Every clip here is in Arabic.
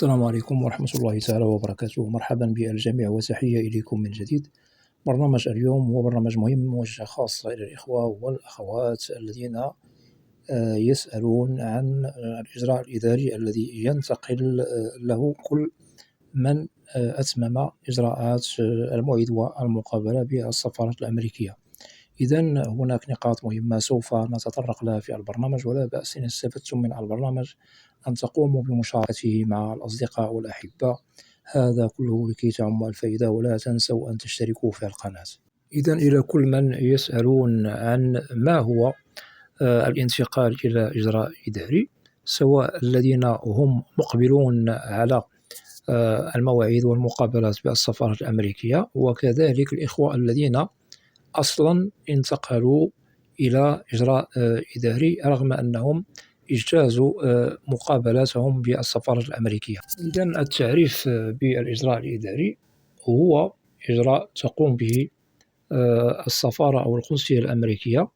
السلام عليكم ورحمة الله تعالى وبركاته. مرحبا بالجميع وتحية إليكم من جديد. برنامج اليوم هو برنامج مهم موجه خاصة إلى الإخوة والأخوات الذين يسألون عن الإجراء الإداري الذي ينتقل له كل من أتمم إجراءات الموعد والمقابلة بالسفارة الأمريكية. إذن هناك نقاط مهمة سوف نتطرق لها في البرنامج، ولا بأس إن استفدتم من البرنامج أن تقوموا بمشاركته مع الأصدقاء والأحبة، هذا كله لكي تعم الفائدة، ولا تنسوا أن تشتركوا في القناة. إذن إلى كل من يسألون عن ما هو الانتقال إلى إجراء إداري، سواء الذين هم مقبلون على المواعيد والمقابلات بالسفارة الأمريكية، وكذلك الإخوة الذين أصلا انتقلوا إلى إجراء إداري رغم أنهم اجتازوا مقابلاتهم بالسفارة الأمريكية. إذن التعريف بالإجراء الإداري هو إجراء تقوم به السفارة أو القنصلية الأمريكية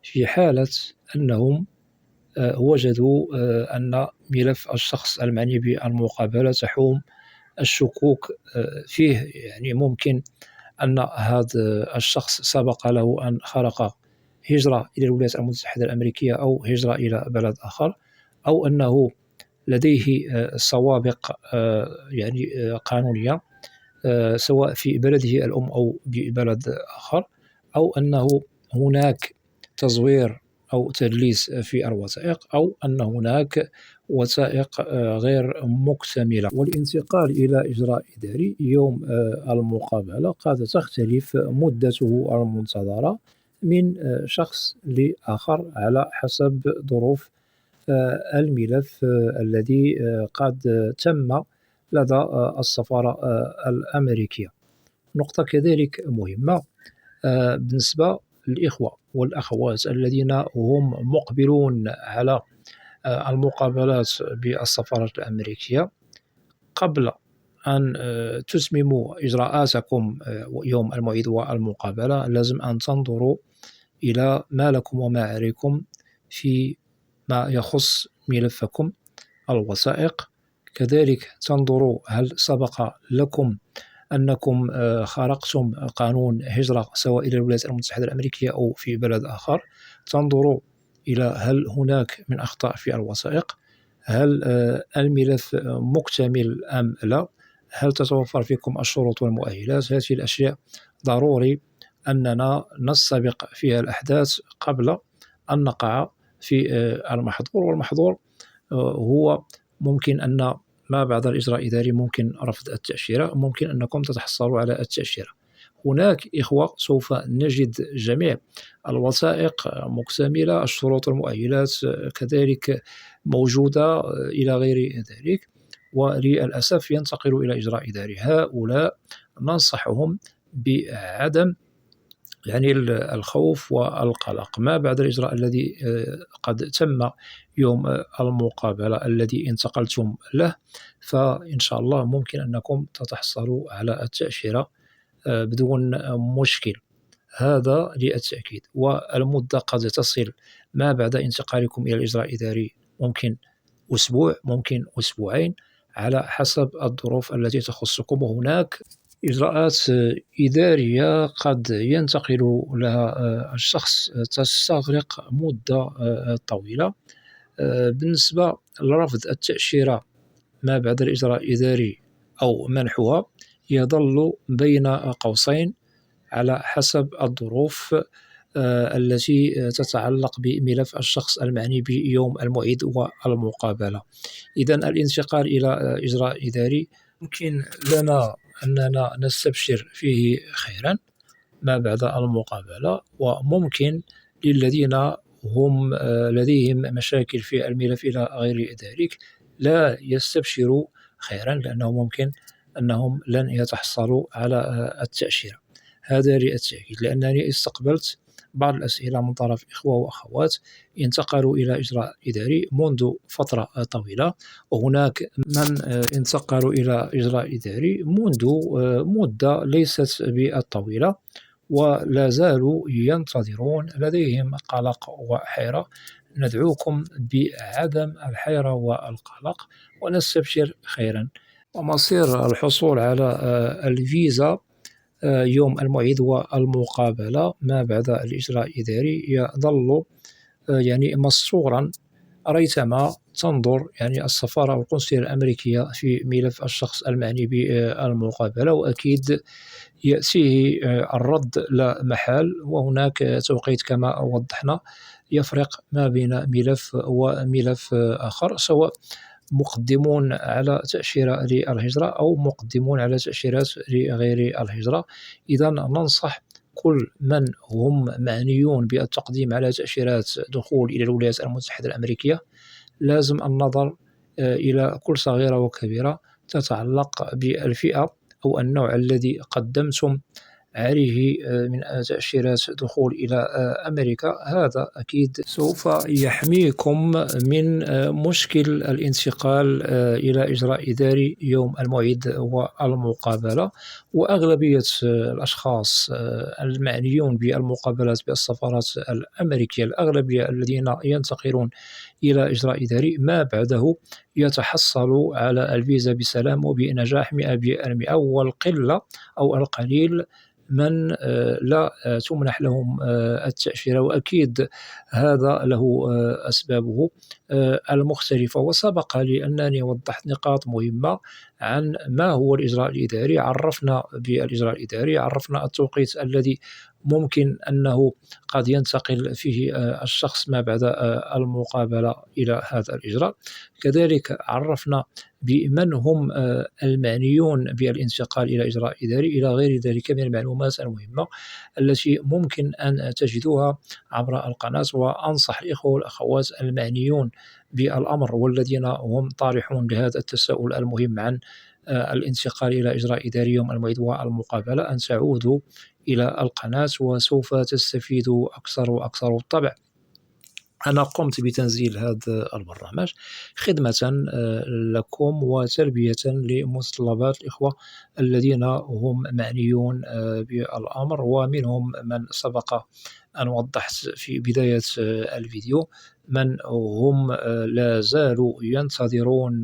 في حالة أنهم وجدوا أن ملف الشخص المعني بالمقابلة تحوم الشكوك فيه. يعني ممكن أن هذا الشخص سبق له أن خرق هجرة إلى الولايات المتحدة الأمريكية أو هجرة إلى بلد آخر، أو أنه لديه سوابق يعني قانونية سواء في بلده الأم أو ببلد آخر، أو أنه هناك تزوير أو تدليس في الوثائق، أو أن هناك وثائق غير مكتملة. والانتقال إلى إجراء إداري يوم المقابلة قد تختلف مدته المنتظرة من شخص لآخر على حسب ظروف الملف الذي قد تم لدى السفارة الأمريكية. نقطة كذلك مهمة بالنسبة للإخوة والأخوات الذين هم مقبلون على المقابلات بالسفارة الأمريكية، قبل أن تتمموا إجراءاتكم يوم الموعد والمقابلة لازم أن تنظروا إلى ما لكم وما عليكم في ما يخص ملفكم، الوثائق. كذلك تنظروا هل سبق لكم أنكم خرقتم قانون هجرة سواء إلى الولايات المتحدة الأمريكية أو في بلد آخر. تنظروا إلى هل هناك من أخطاء في الوثائق، هل الملف مكتمل أم لا، هل تتوفر فيكم الشروط والمؤهلات. هذه الأشياء ضروري أننا نستبق فيها الأحداث قبل أن نقع في المحظور. والمحظور هو ممكن أن ما بعد الإجراء الإداري ممكن رفض التأشيرة، ممكن أنكم تتحصلوا على التأشيرة. هناك إخوة سوف نجد جميع الوثائق مكتملة، الشروط والمؤهلات كذلك موجودة إلى غير ذلك، وللأسف ينتقل إلى إجراء إداري. هؤلاء ننصحهم بعدم يعني الخوف والقلق ما بعد الإجراء الذي قد تم يوم المقابلة الذي انتقلتم له، فإن شاء الله ممكن أنكم تتحصلوا على التأشيرة بدون مشكل، هذا للتأكيد. والمدة قد تصل ما بعد انتقالكم إلى الإجراء الإداري ممكن أسبوع، ممكن أسبوعين، على حسب الظروف التي تخصكم. وهناك إجراءات إدارية قد ينتقل لها الشخص تستغرق مدة طويلة. بالنسبة لرفض التأشيرة ما بعد الإجراء الإداري أو منحها يظل بين قوسين على حسب الظروف التي تتعلق بملف الشخص المعني بيوم الموعد والمقابلة. إذن الانتقال إلى إجراء إداري يمكن لنا أننا نستبشر فيه خيرا ما بعد المقابلة، وممكن للذين هم لديهم مشاكل في الملف إلى غير ذلك لا يستبشروا خيرا، لأنه ممكن أنهم لن يتحصلوا على التأشيرة. هذا للتأكيد، لأنني استقبلت بعض الأسئلة من طرف إخوة وأخوات انتقلوا إلى إجراء إداري منذ فترة طويلة، وهناك من انتقلوا إلى إجراء إداري منذ مدة ليست بالطويلة، ولا زالوا ينتظرون، لديهم قلق وحيرة. ندعوكم بعدم الحيرة والقلق ونستبشر خيرا. ومصير الحصول على الفيزا يوم الموعد والمقابلة ما بعد الإجراء الإداري يظل يعني مسطورا ريثما تنظر يعني السفارة أو القنصلية الأمريكية في ملف الشخص المعني بالمقابلة، وأكيد يأتيه الرد لا محال. وهناك توقيت كما وضحنا يفرق ما بين ملف وملف آخر، سواء مقدمون على تأشيرة للهجرة أو مقدمون على تأشيرات لغير الهجرة. إذا ننصح كل من هم معنيون بالتقديم على تأشيرات دخول إلى الولايات المتحدة الأمريكية لازم النظر إلى كل صغيرة وكبيرة تتعلق بالفئة أو النوع الذي قدمتم عليه من تأشيرات دخول إلى أمريكا. هذا أكيد سوف يحميكم من مشكل الانتقال إلى إجراء إداري يوم الموعد والمقابلة. وأغلبية الأشخاص المعنيون بالمقابلات بالسفارات الأمريكية، الأغلبية الذين ينتقلون إلى إجراء إداري ما بعده يتحصلوا على الفيزا بسلام وبنجاح 100%، والقلة أو القليل من لا تمنح لهم التأشيرة، وأكيد هذا له أسبابه المختلفة. وسبق لي أنني وضحت نقاط مهمة عن ما هو الإجراء الإداري. عرفنا بالإجراء الإداري، عرفنا التوقيت الذي ممكن أنه قد ينتقل فيه الشخص ما بعد المقابلة إلى هذا الإجراء. كذلك عرفنا بمن هم المعنيون بالانتقال إلى إجراء إداري، إلى غير ذلك من المعلومات المهمة التي ممكن أن تجدوها عبر القناة. وأنصح الإخوة والأخوات المعنيون بالأمر والذين هم طارحون لهذا التساؤل المهم عن الانتقال إلى إجراء إداري يوم الموعد والمقابلة أن تعودوا إلى القناة وسوف تستفيدوا أكثر وأكثر. بالطبع أنا قمت بتنزيل هذا البرنامج خدمة لكم وتلبية لمتطلبات الإخوة الذين هم معنيون بالأمر، ومنهم من سبق أن وضحت في بداية الفيديو من هم لا زالوا ينتظرون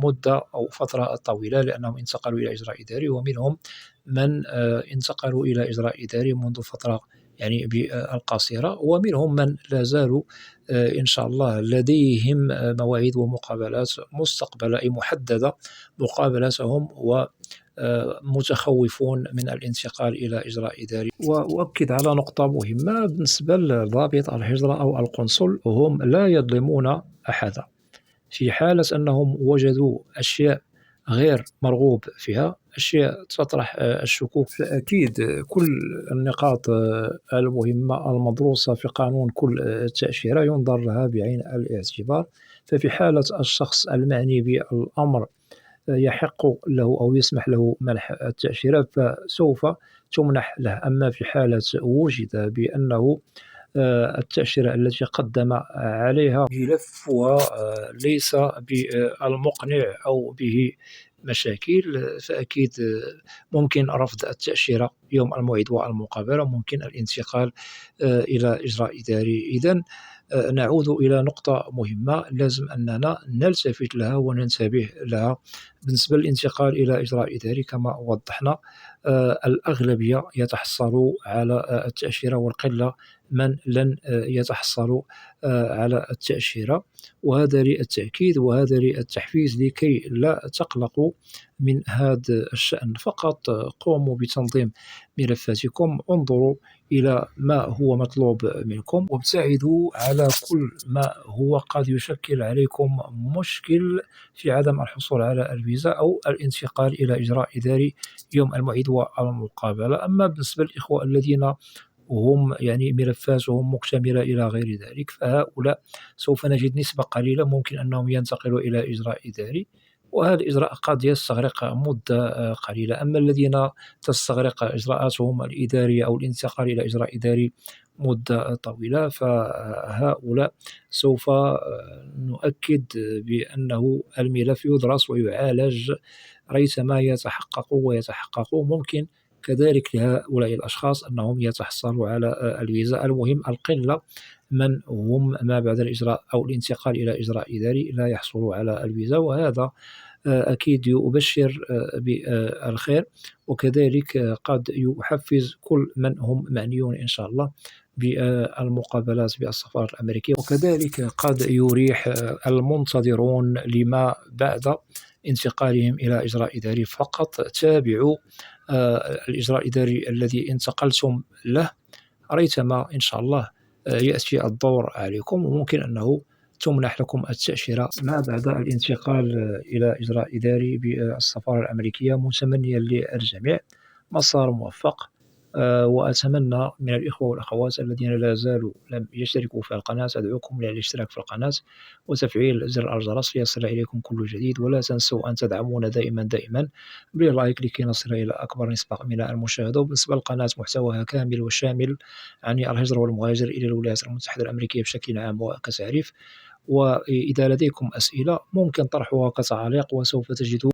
مدة أو فترة طويلة لأنهم انتقلوا إلى إجراء إداري، ومنهم من انتقلوا إلى إجراء إداري منذ فترة يعني بالقصيرة، ومنهم من لا زالوا إن شاء الله لديهم مواعيد ومقابلات مستقبلة أي محددة مقابلتهم، ومتخوفون من الانتقال إلى إجراء إداري. وأؤكد على نقطة مهمة بالنسبة لضابط الهجرة أو القنصل، هم لا يظلمون أحدا. في حالة أنهم وجدوا أشياء غير مرغوب فيها، أشياء تطرح الشكوك، فأكيد كل النقاط المهمة المدروسة في قانون كل تأشيرة ينظر لها بعين الاعتبار. ففي حالة الشخص المعني بالأمر يحق له أو يسمح له منح التأشيرة فسوف تمنح له. أما في حالة وجد بأنه التأشيرة التي قدم عليها ملفها ليس بالمقنع أو به مشاكل، فأكيد ممكن رفض التأشيرة يوم الموعد والمقابلة، ممكن الانتقال إلى إجراء إداري. إذن نعود إلى نقطة مهمة لازم أننا نلتفت لها وننتبه لها بالنسبة للانتقال إلى إجراء إداري. كما وضحنا الأغلبية يتحصلوا على التأشيرة، والقلة من لن يتحصلوا على التأشيرة. وهذا للتأكيد وهذا للتحفيز لكي لا تقلقوا من هذا الشأن. فقط قوموا بتنظيم ملفاتكم، انظروا إلى ما هو مطلوب منكم، وابتعدوا على كل ما هو قد يشكل عليكم مشكل في عدم الحصول على الفيزا أو الانتقال إلى إجراء إداري يوم الموعد والمقابلة. أما بالنسبة للإخوة الذين هم يعني ملفاتهم مكتملة إلى غير ذلك، فهؤلاء سوف نجد نسبة قليلة ممكن أنهم ينتقلوا إلى إجراء إداري، وهذا الإجراء قد يستغرق مدة قليلة. أما الذين تستغرق إجراءاتهم الإدارية أو الانتقال إلى إجراء إداري مدة طويلة، فهؤلاء سوف نؤكد بأنه الملف يدرس ويعالج ريثما يتحقق ممكن كذلك لهؤلاء الأشخاص أنهم يتحصلوا على الفيزا. المهم القلة من هم ما بعد الإجراء أو الانتقال إلى إجراء إداري لا يحصلوا على الفيزا، وهذا أكيد يبشر بالخير، وكذلك قد يحفز كل من هم معنيون إن شاء الله بالمقابلات بالسفارة الأمريكية، وكذلك قد يريح المنتظرون لما بعد انتقالهم إلى إجراء إداري. فقط تابعوا الإجراء الإداري الذي انتقلتم له، ريثما إن شاء الله يأتي الدور عليكم، وممكن أنه تمنح لكم التأشيرة ما بعد الانتقال إلى إجراء إداري بالسفارة الأمريكية. متمنيا للجميع مسار موفق، وأتمنى من الإخوة والأخوات الذين لا زالوا لم يشتركوا في القناة أدعوكم للاشتراك في القناة وتفعيل زر الجرس ليصل إليكم كل جديد، ولا تنسوا أن تدعمونا دائما بلايك لكي نصل إلى أكبر نسبة من المشاهدة. وبالنسبة للقناة محتواها كامل وشامل عن الهجرة والمهاجر إلى الولايات المتحدة الأمريكية بشكل عام وكتعريف، وإذا لديكم أسئلة ممكن طرحها كتعليق وسوف تجدون